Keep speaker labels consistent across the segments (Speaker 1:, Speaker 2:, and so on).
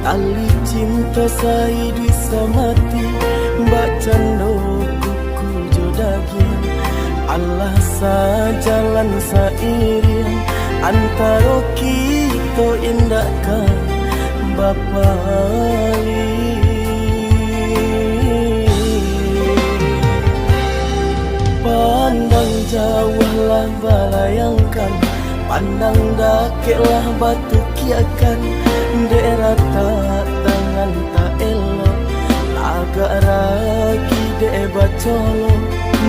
Speaker 1: tali cinta saya bisa mati. Mbak cando kuku jodagian, Allah sajalan sairing antara kita indahkan Bapa Ali. Pandang jauhlah balayangkan, pandang dakeklah batu kiakan. Daerah tak tangan tak elok, agak ragi de bacolo.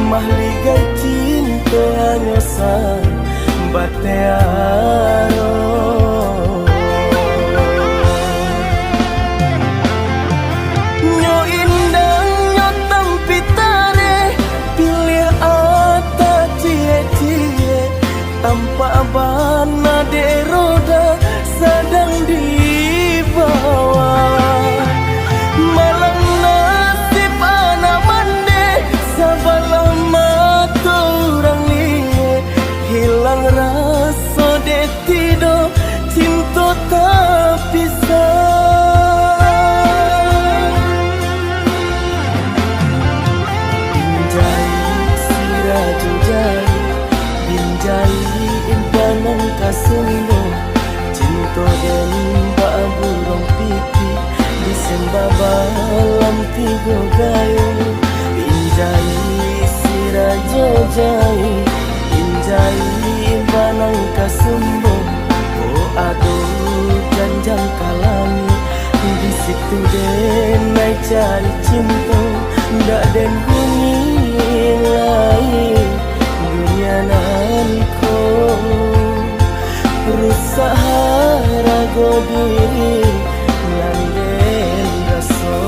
Speaker 1: Mahligai cinta hanya sang batearo. Nyo indang nyo tampitare, pilih ata cie-cie. Tanpa bana de roda sedang dibawa. Malang nasib anak mande, sabalah mata orang liye. Hilang rasa de tido, cinta tak pisah. Binjai sirah jujai, binjai imbanan kasumbo. Cinta dan baburong pipi disembah balam tiga gayo. Binjai sirah jujai, binjai imbanan kasumbo. Oh aduh janjang kalami, di situ denai cari cinta. Ndak den bunyi lain dunia nanko. Rusak harago diri landen raso.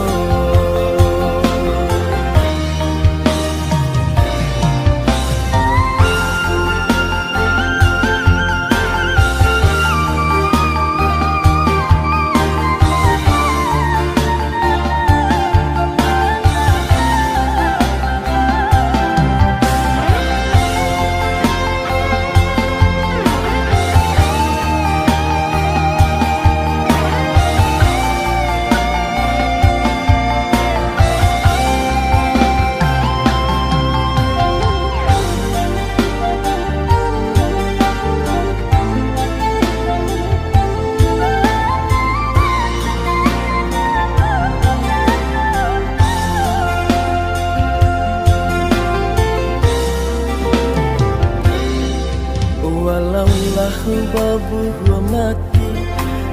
Speaker 1: Walaulah babu gua mati,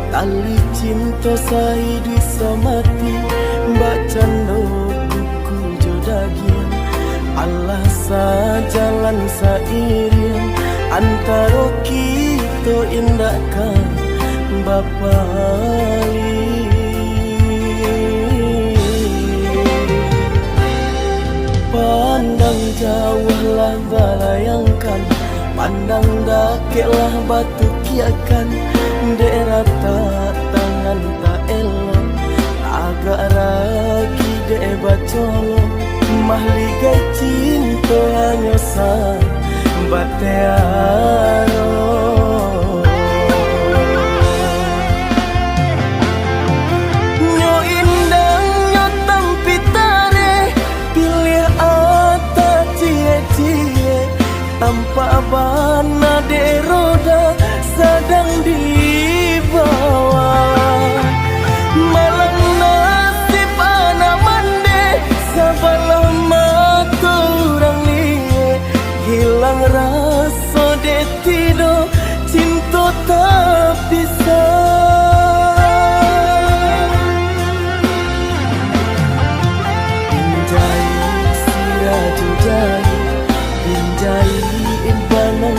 Speaker 1: tali cinta saya bisa mati. Mbak cando kuku jodagian, Allah sajalan sairing antara kita indahkan Bapa Ali. Pandang jauhlah balayangkan, pandang dakeklah batu kiakan. Daerah tak tangan tak elok, agak ragi de bacolo. Mahligai cinta hanya sang batearo. Nyo indang nyo tampitare, pilih ata cie-cie. Tanpa bana de roda sedang dibawa. Malang nasib anak mande, sabalah mata orang liye. Hilang rasa de tido, cinta tak pisah. Binjai sirah jujai, binjai imbanan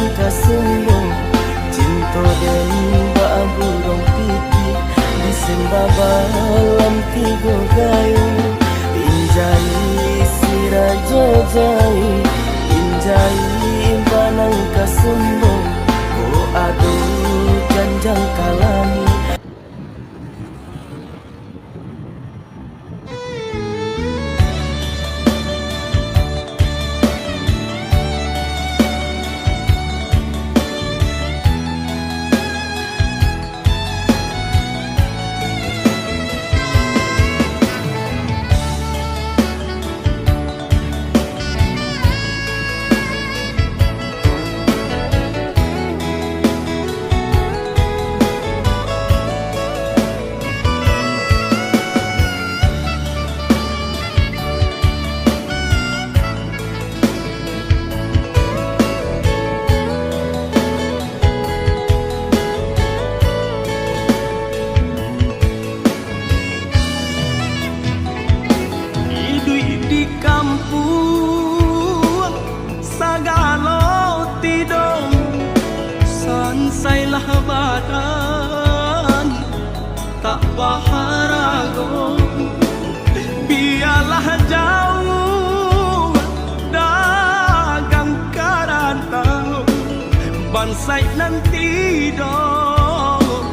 Speaker 1: bansai nanti dong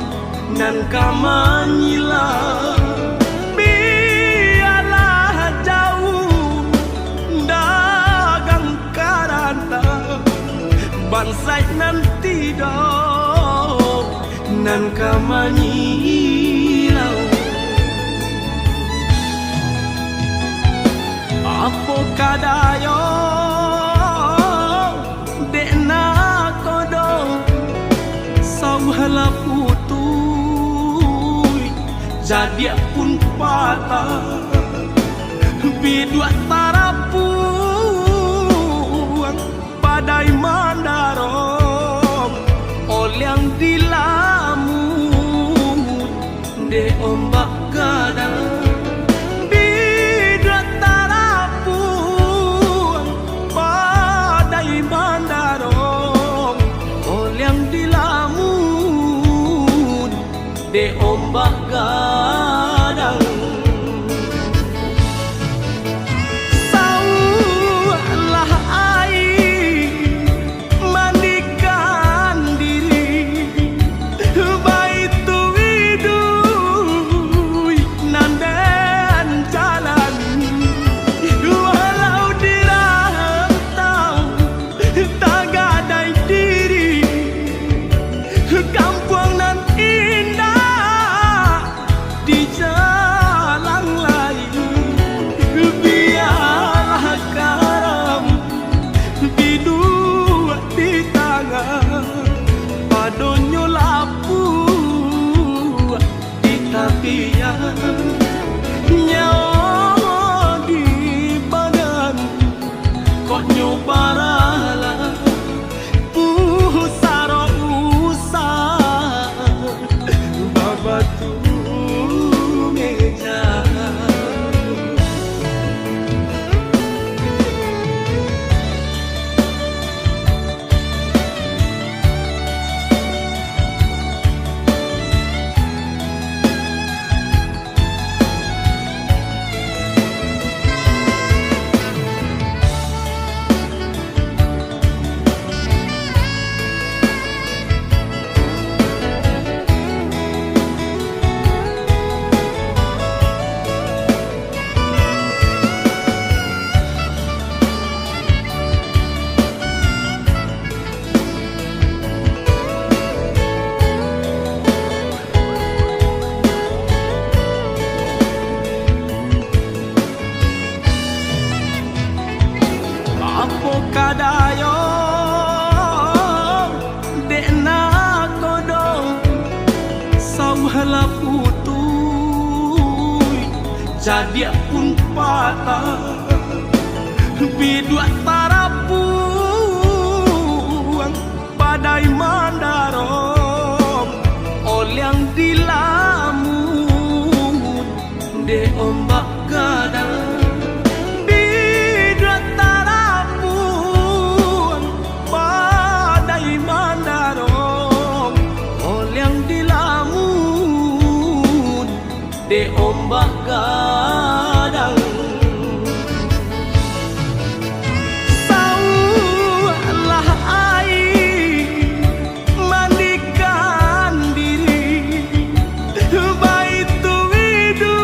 Speaker 1: nan kamanyila biarlah jauh dagang karanta bansai nanti dong nan kamanyila apa kadayo dekna kodo sauhala putui jadi pun patah bidua tarapuang padai mandarong olyang dilamun de ombak kadang de ombak gadang saulah air mandikan diri baitu widui nandan jalan walau dirantau tak gadai diri kampung nan indah di jalan lain biarlah karam bidua di tangan padonyo lapu di tapian nyawa di badan kok nyobaralah pusaro usah babatu kadayo dekna kodo sauhala putui jadi pun patah bidua tarapuang padai mandarong olyang dilamun de ombak gadang de ombak gadang saulah air mandikan diri baitu widui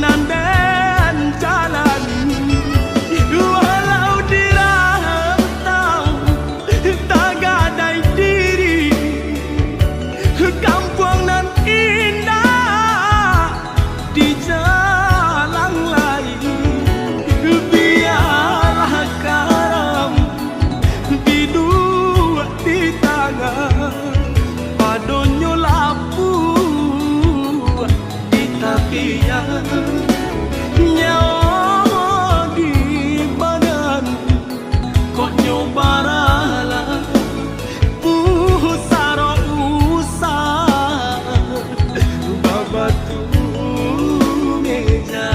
Speaker 1: nandan jalan walau dirantau tak gadai diri kampung nan indah di jalan lain biarlah karam bidua di tangan padonyo lapu di tapian nyawa di badan kok nyobaralah pusaro usah babatu meja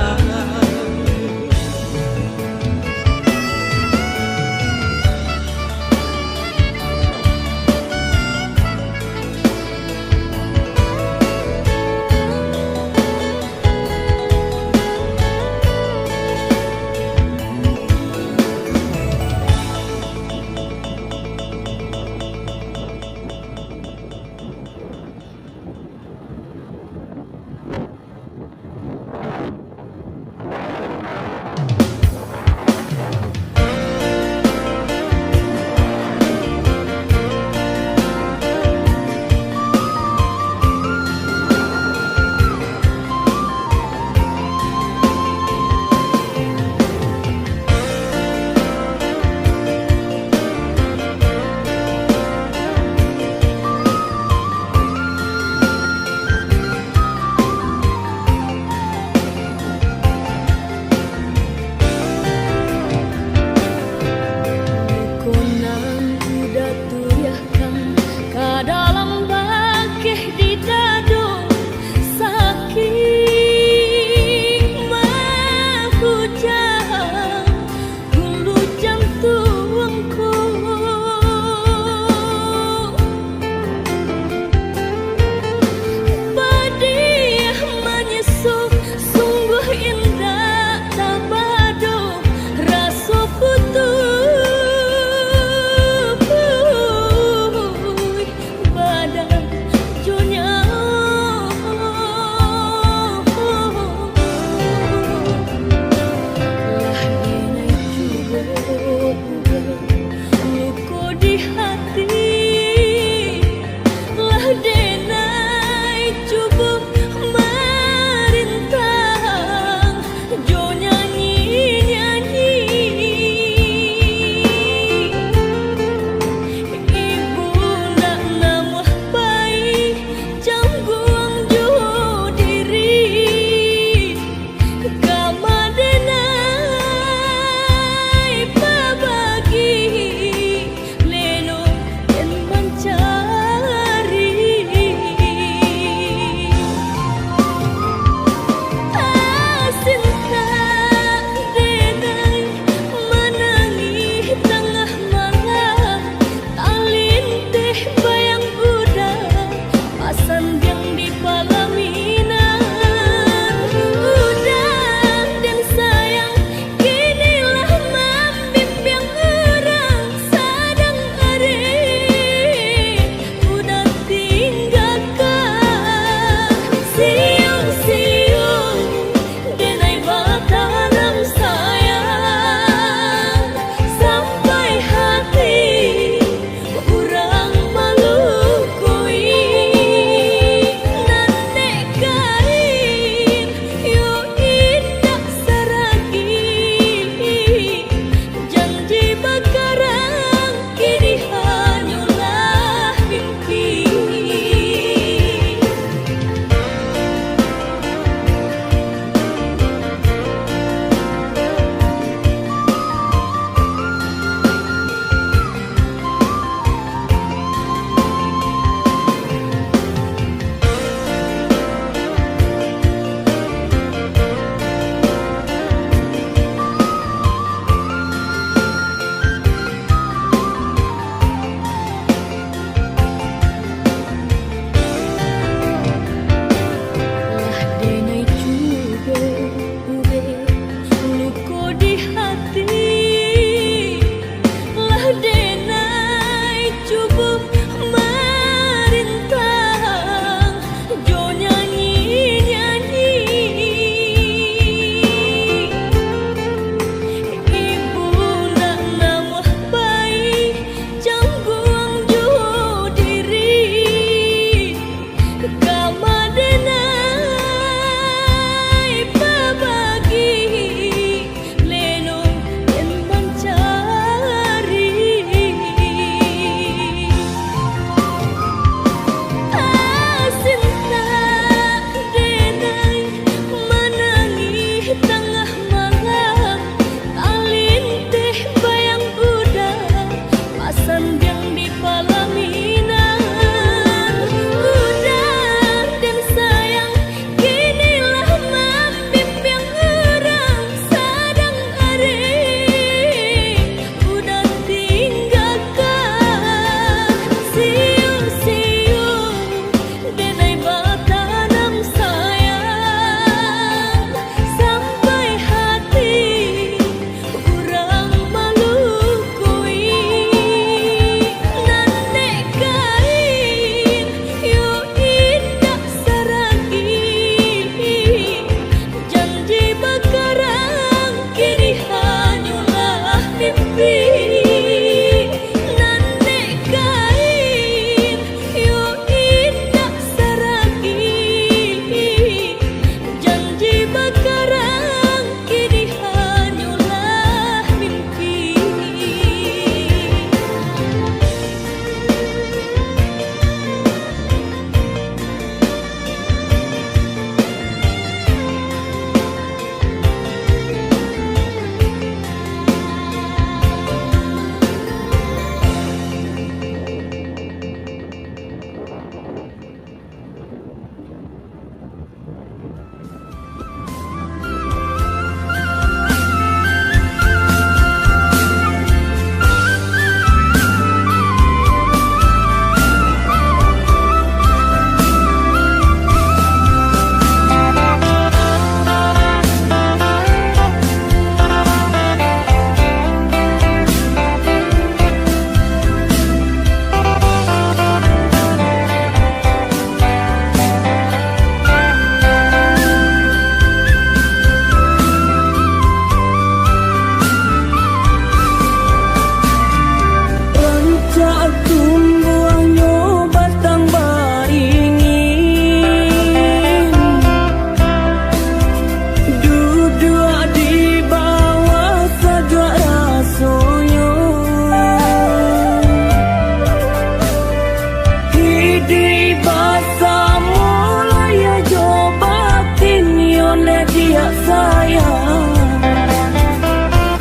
Speaker 2: sayang.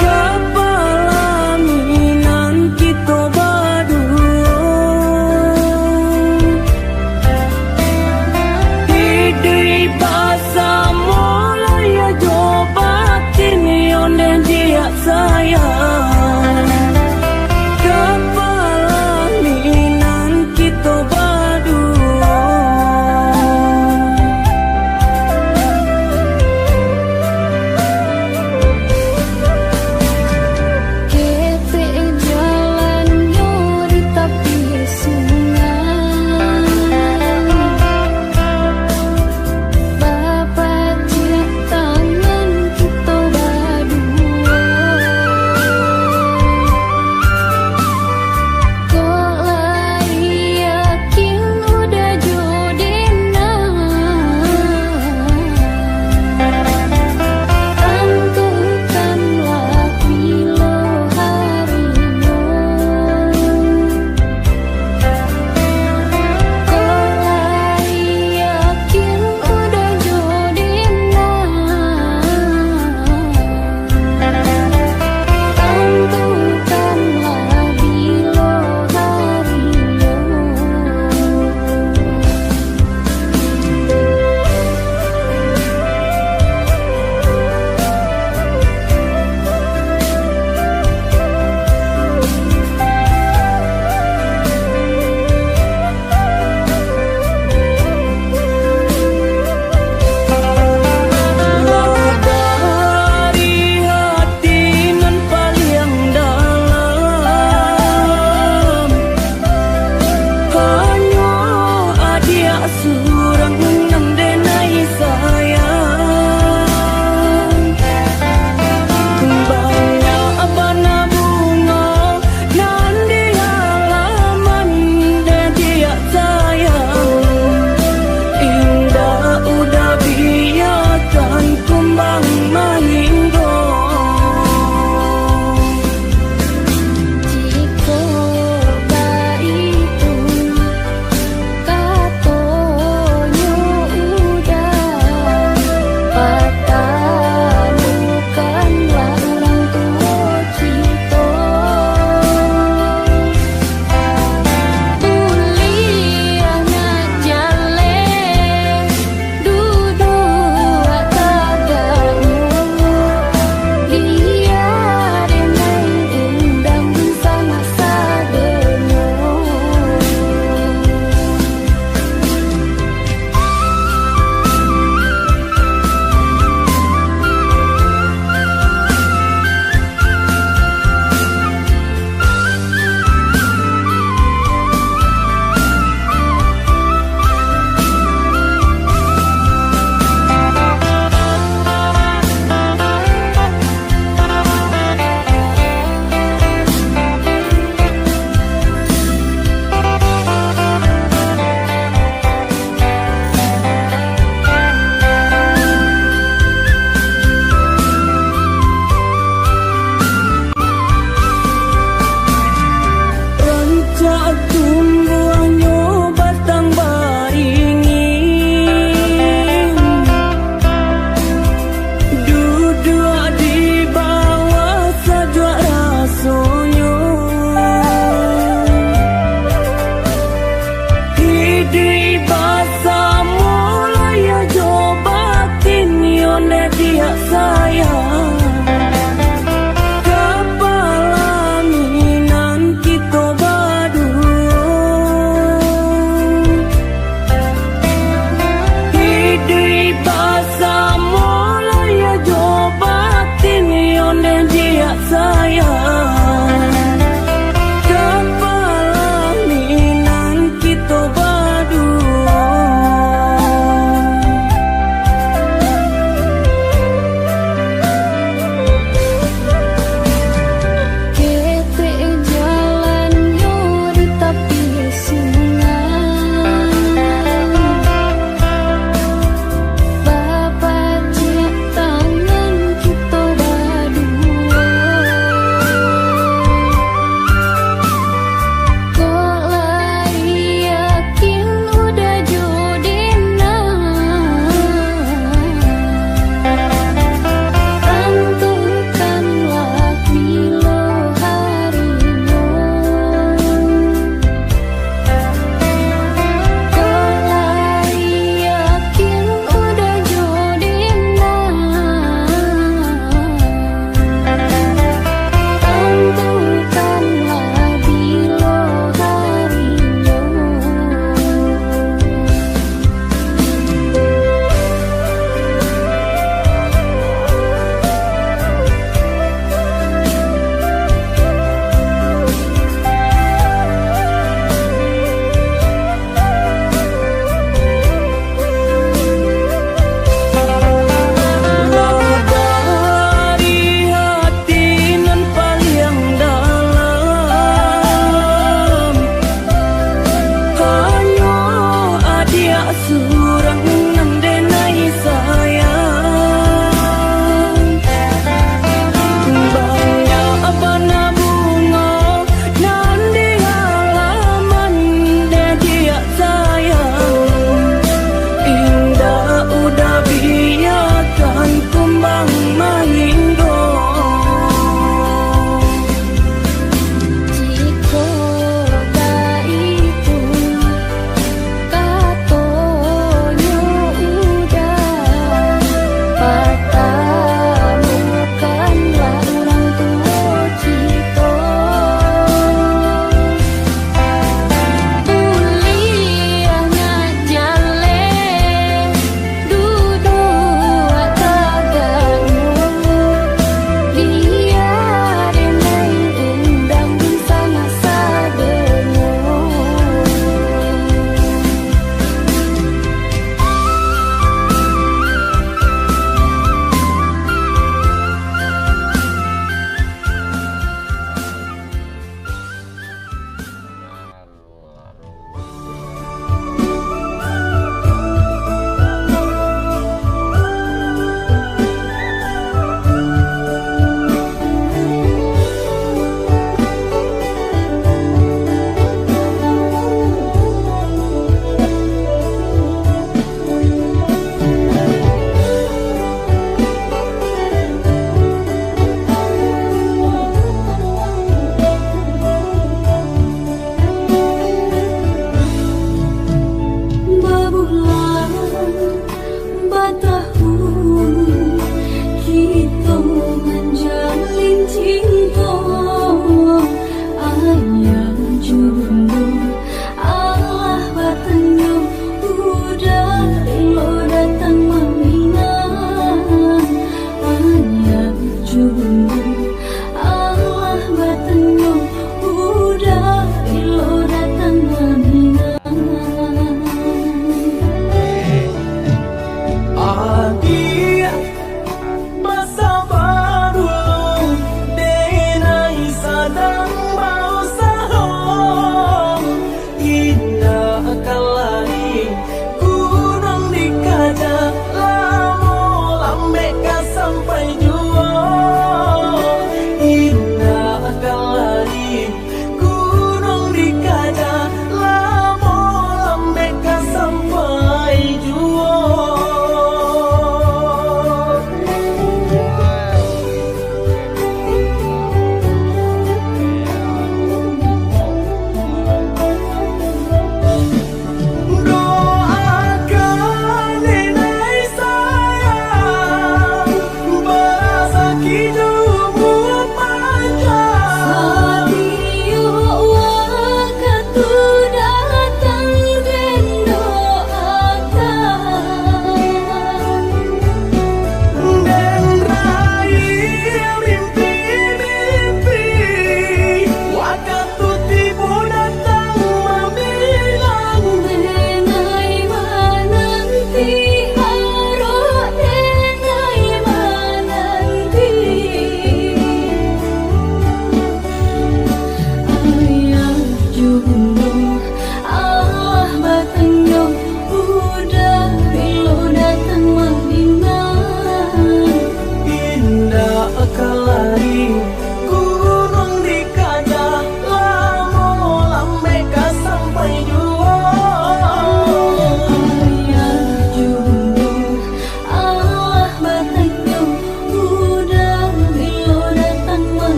Speaker 2: Kepala minan kita berdua, hidup bersama ya coba kini oleh dia sayang. Kepala minan kita berdua.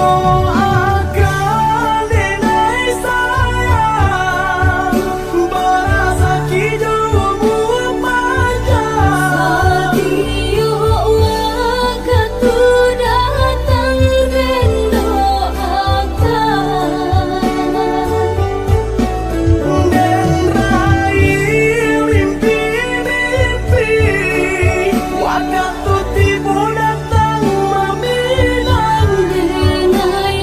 Speaker 1: doakan nenek sayang berasa hidupmu panjang.
Speaker 2: Sadio waktu datang dan doakan
Speaker 1: Dan raih mimpi-mimpi waktu tiba datang memilang.
Speaker 2: Denai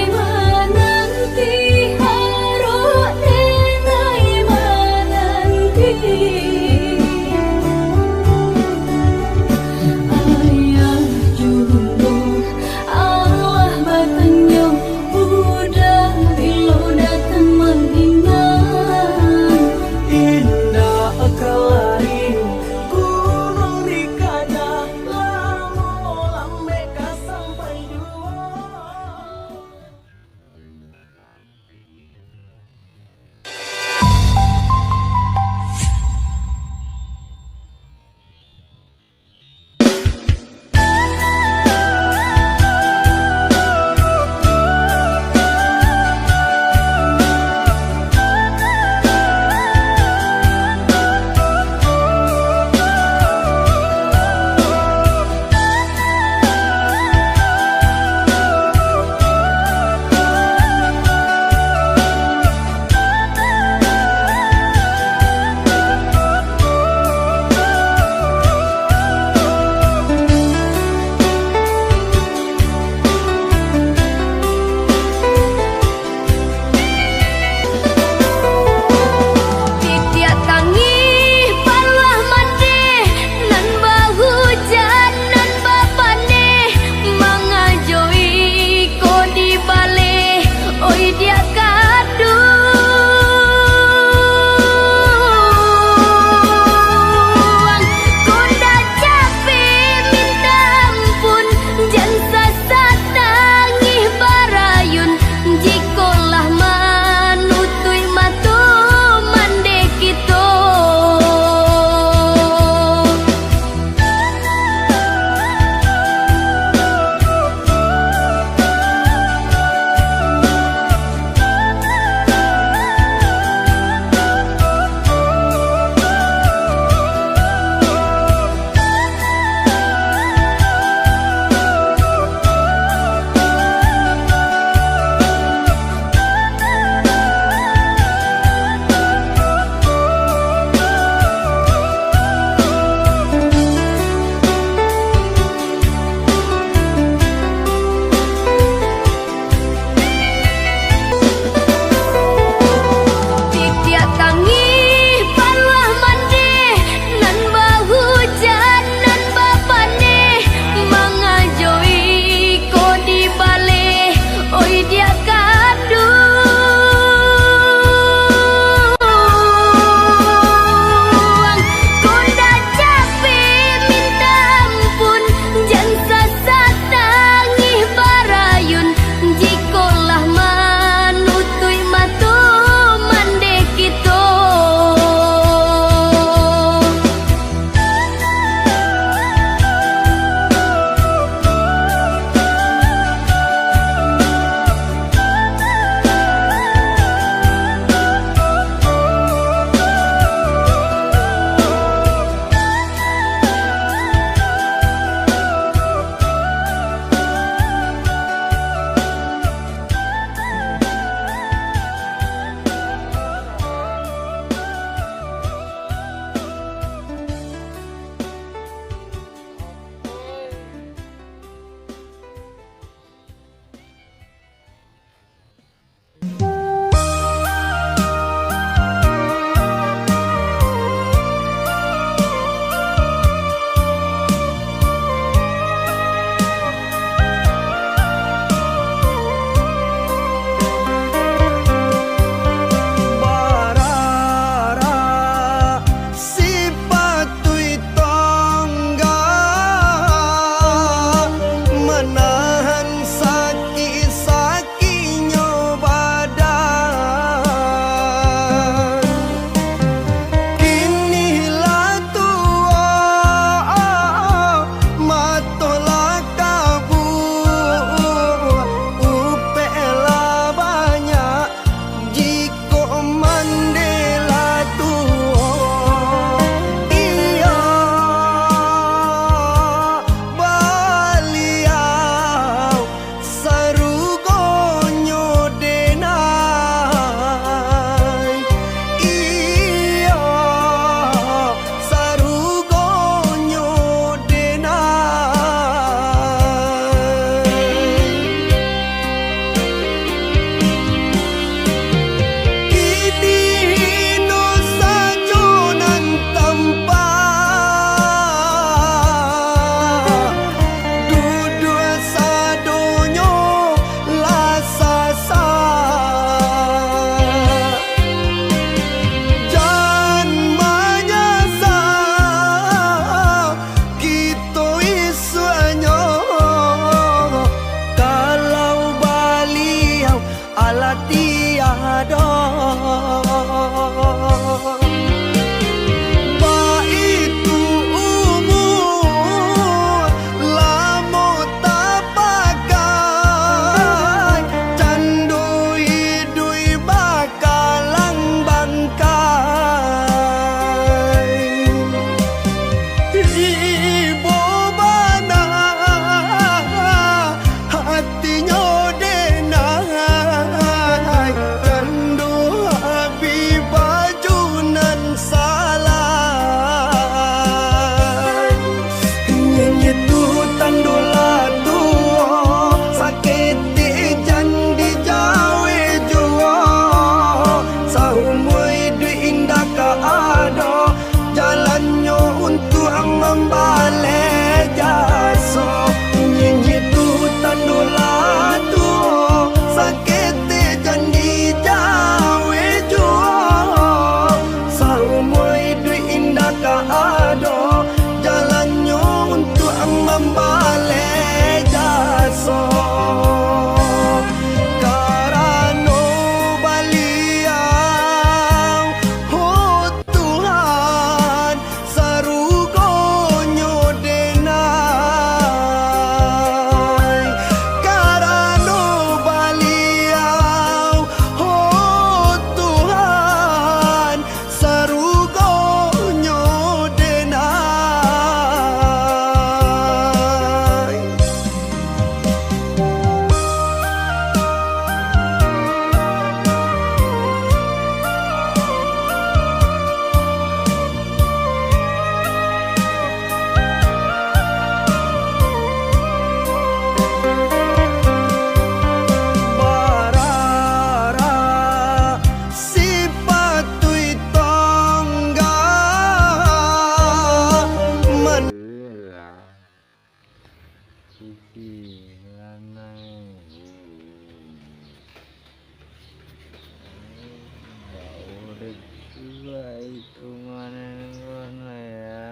Speaker 3: udah juga hitungannya mana ya.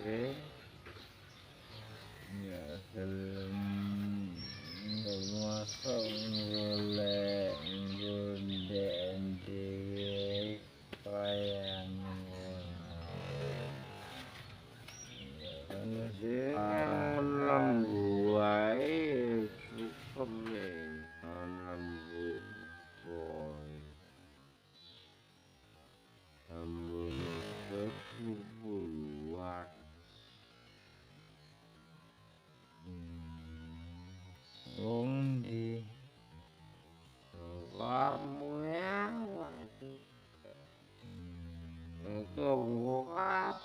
Speaker 3: Oke, ya film masuk boleh gede sayang menang buai Superman menang boy namun kebubuhan di kamu yang kebuka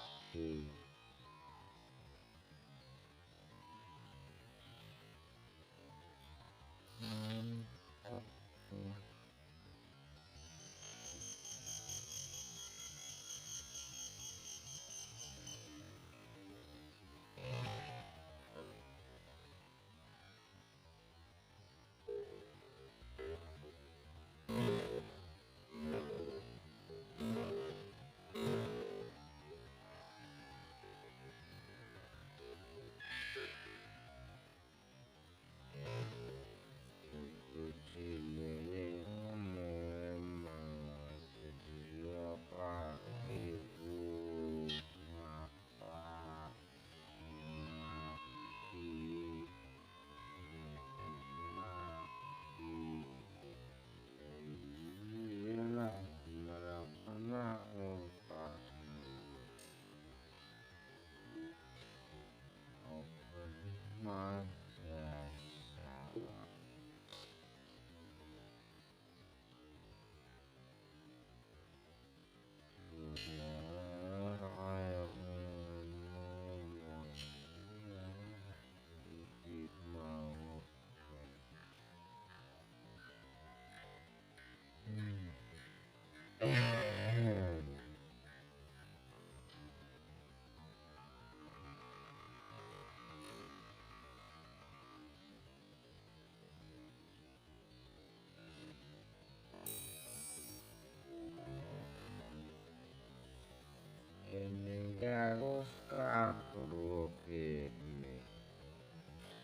Speaker 3: ini harus aku ini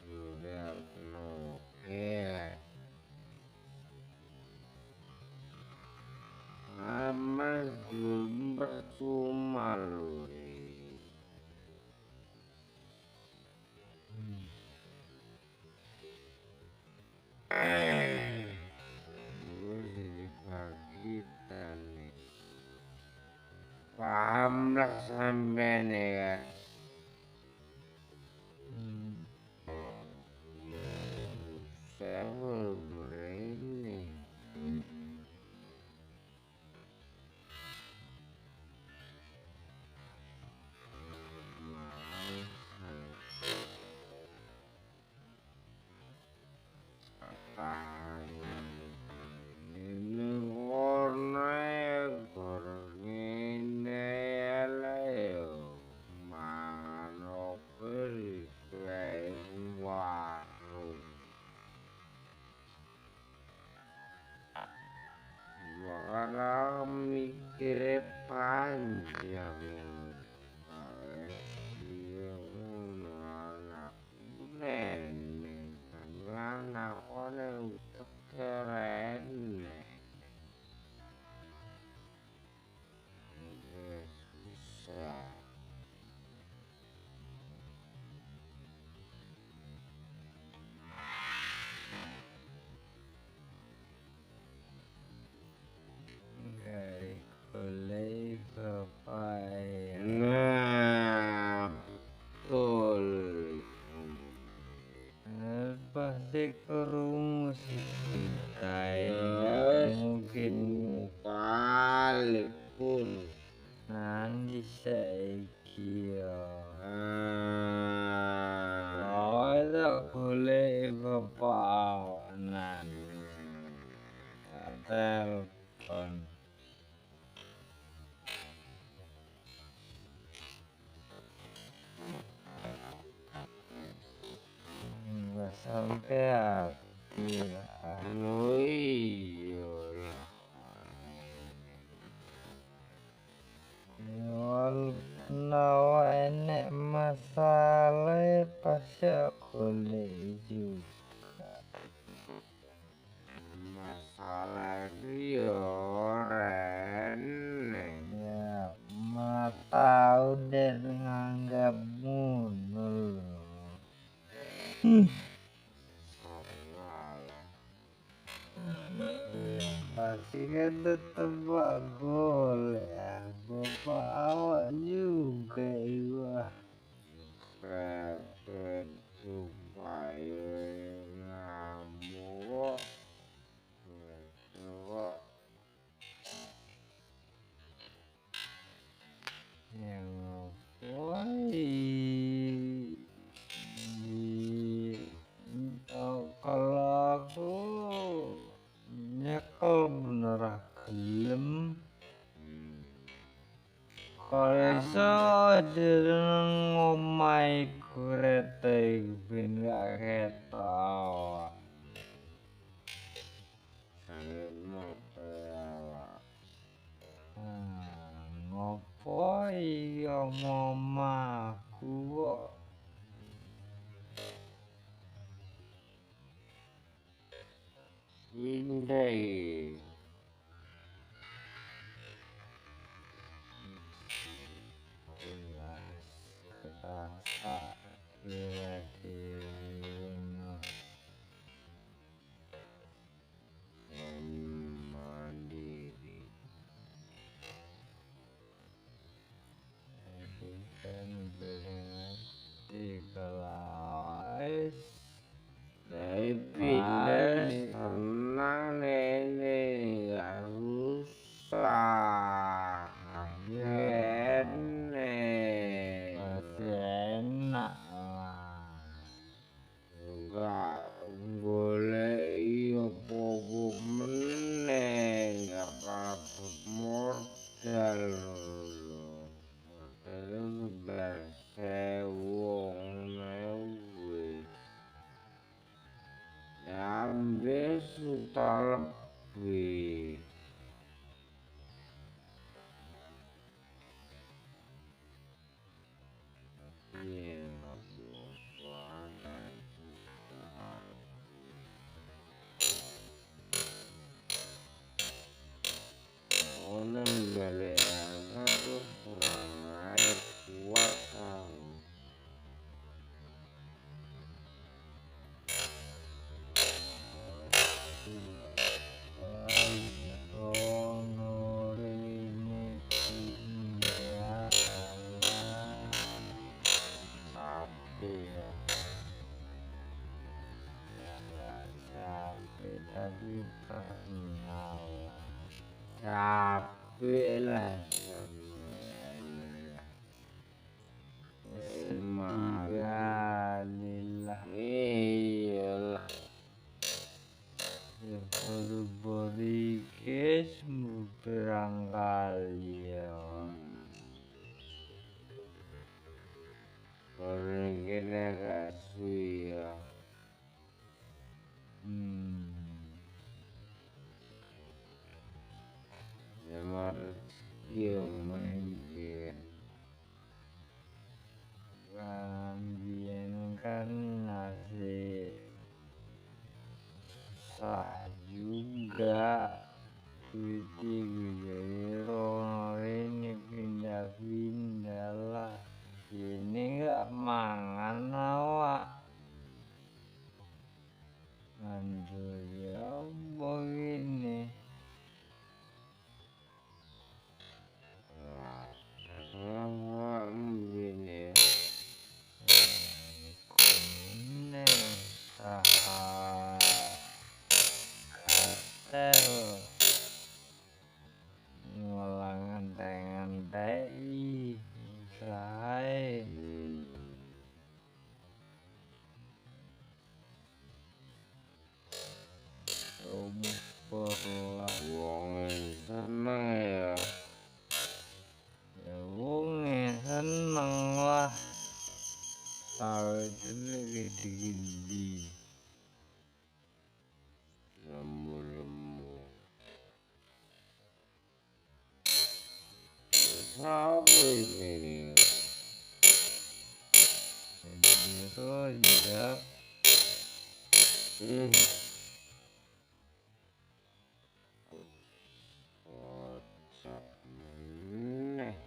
Speaker 3: sudah nukil aman percuma lu jadi kita nih paham lah sampai nih kan saya ini ini warna ini leo mana beri warung makanya mikir panjang nenek anak orang keren bisa dari kulai papaya nah betul pasti kerumus kita ya mungkin kali pun nanti saiki ya tak boleh bepanan telepon sampean anu iya nyuwun menawa enek masalah pasti golek juga masalah yo reneng ya mata udah nganggap ngono lho. Pasti kan tetep pak golek bapak awak juga iwa repot supaya ngamuk kok yang kalau aku nyekel bener gelem kalau iso ngomai kurete ben gak ketok ngopo iya mamaku kok indai kerasa bela diri mandiri kan berhenti kelas tapi senang nenek gak usah enek masih enak lah enggak boleh iya pokok meneng gak kaput modal lho modal sewong mewis ambil suta lebih iya orang balik aku kurang air kuat tahu tapi pernah capek lah Alhamdulillah iyalah ya baru ikis berang kali ya baru kena kasih ya Emang iya mungkin Rambian kan nasi susah juga Witi jadi rono ini pindah-pindah lah ini gak mangan awak mantul ya begini begini kuning saha katel ngulangan dengan TI say umur lah wong seneng ya wong seneng lah tahu itu gede-gede apa ini? Rojak. Hmm. Kocak meneh.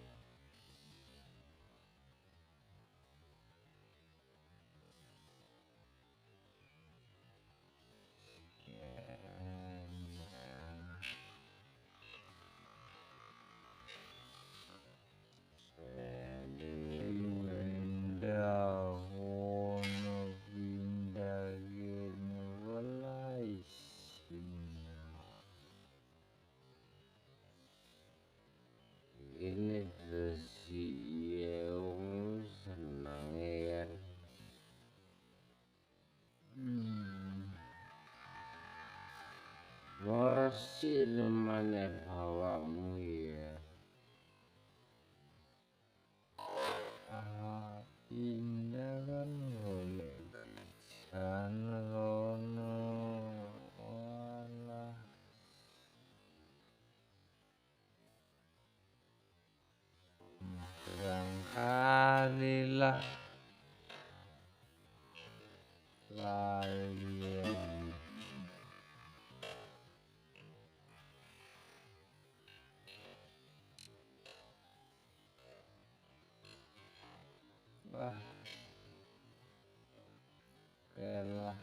Speaker 3: Ini si Yeung senang ya. Ngoresi mana bawamu ya. Indah kan boleh kan rono walah berangkalilah kalian. Wah, elah.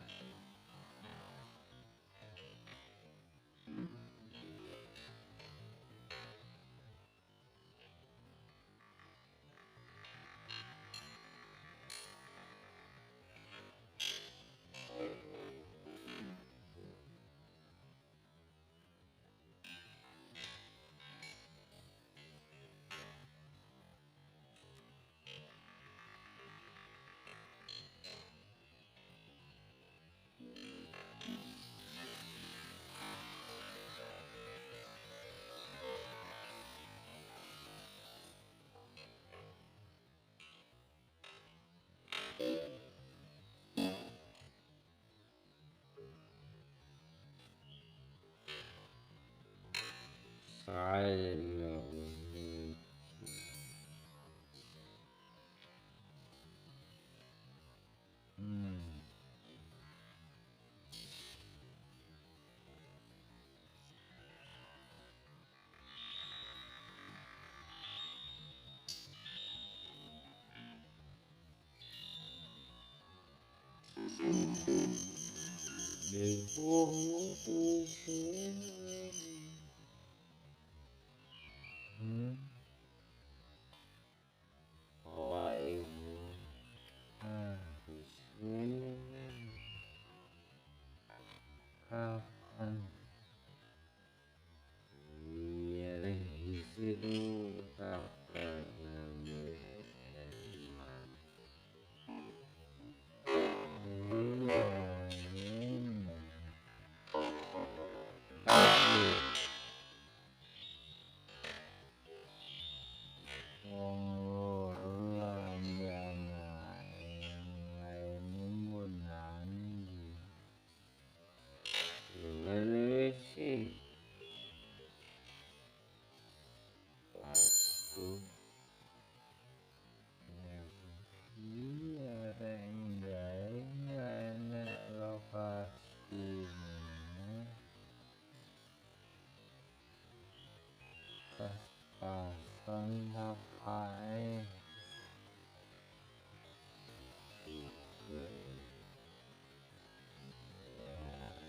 Speaker 3: Saya kapan itu kapan wong loro lambana yang lain munani ngene sih aku iya renggay enak lokasi pas-pasan ngapain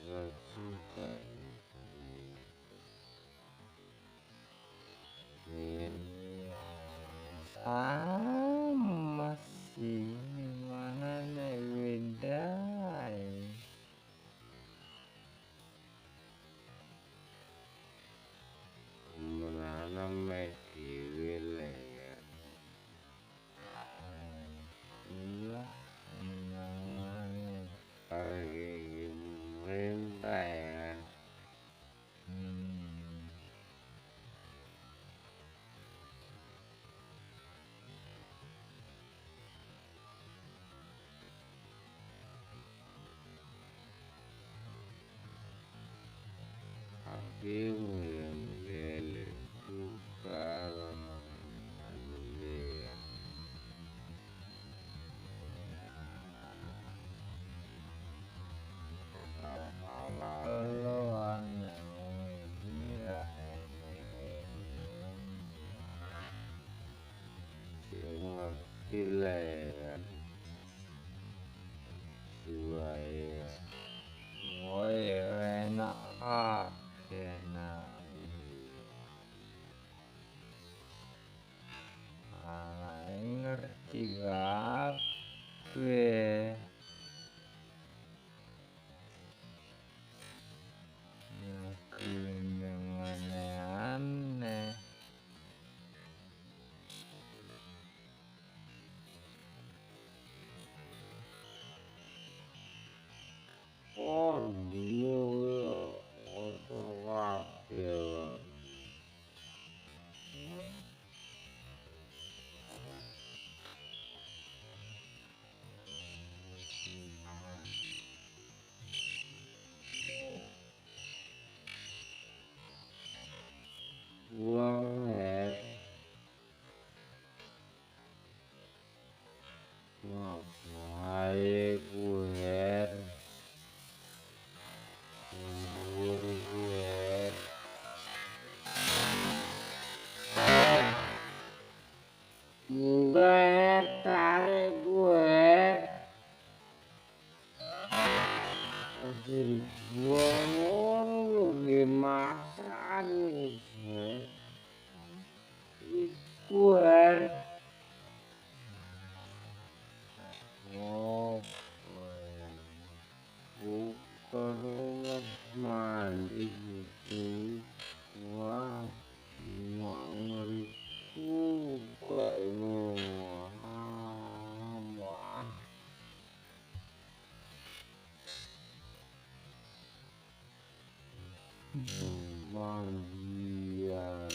Speaker 3: ya juga ini sama sih mana nih beda menanam media ya gila menanam pergi pemerintah ya Hakim yang suka Silakan Suaya enak enak ngerti kabeh ngelakuin yang aneh-aneh. Oh, dia kotor kabeh. Buat ngapain gue gue tarik gue hasil gue lu dimakan gue oh bukan mandi gitu wah ngeri juga ini wah mandian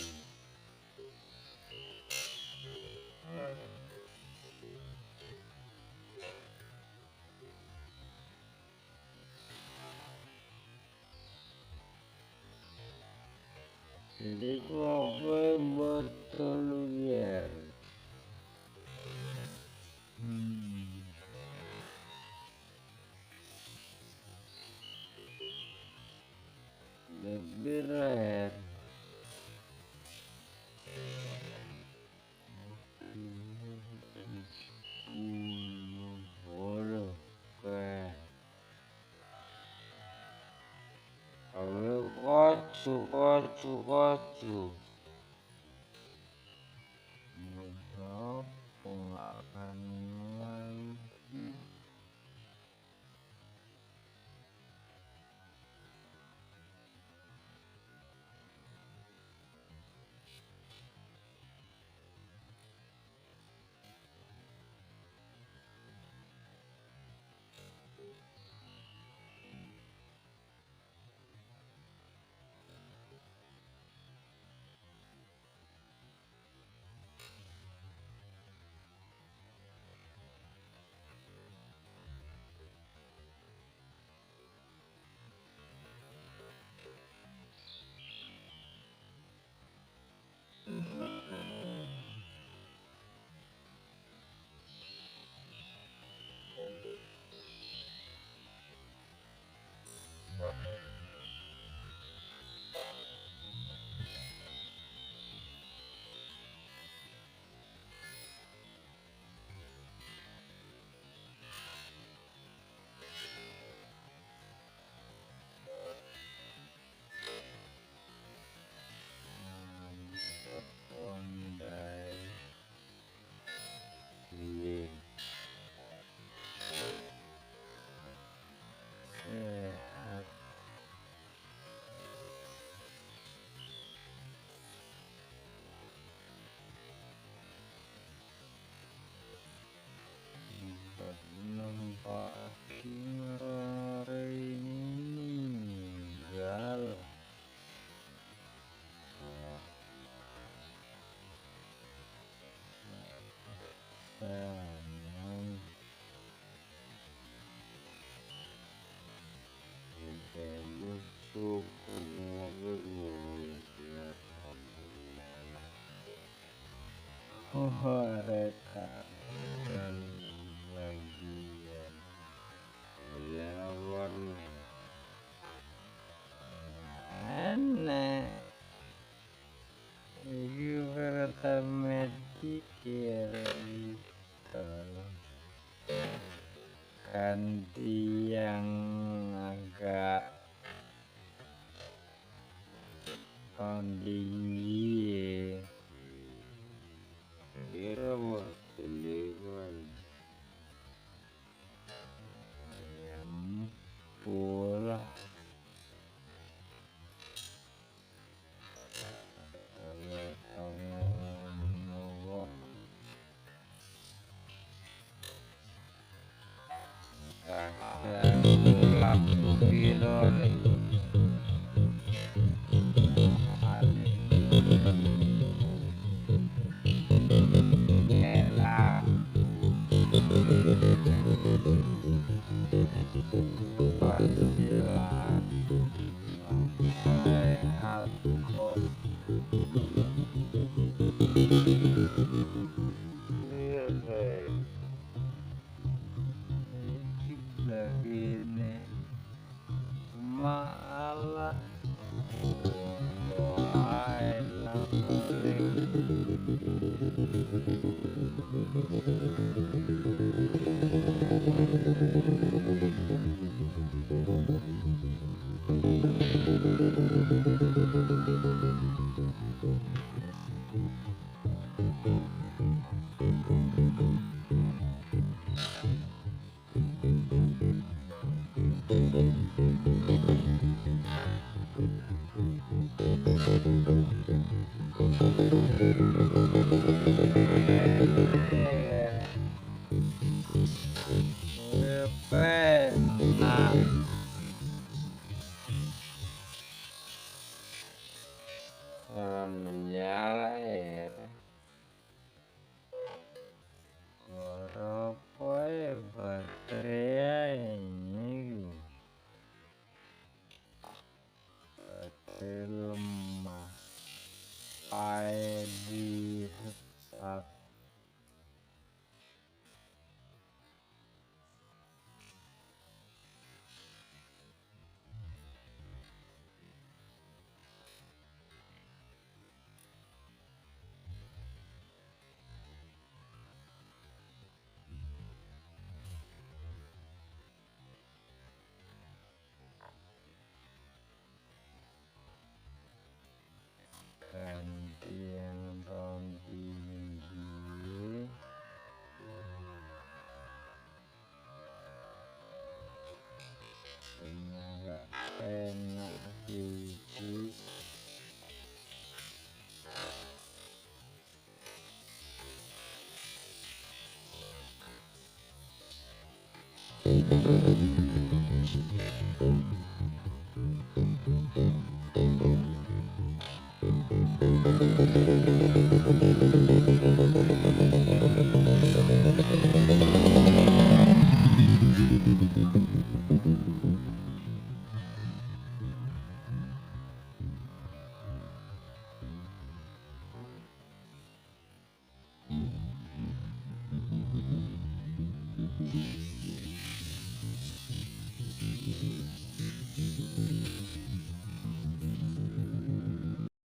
Speaker 3: jadi kopi betul ya lebih red boleh kayak kocu Mudah pengakan lagi pandai ini sehat nampak hari ini meninggal sayang busuk mereka dan bagian lawan aneh itu pertama dikira ganti yang agak tinggi. Kira buat telegram pula begini malah pena menyalah Oropoe baterai ini baterai lemah di start gantian rompi tinggi enggak enak gigi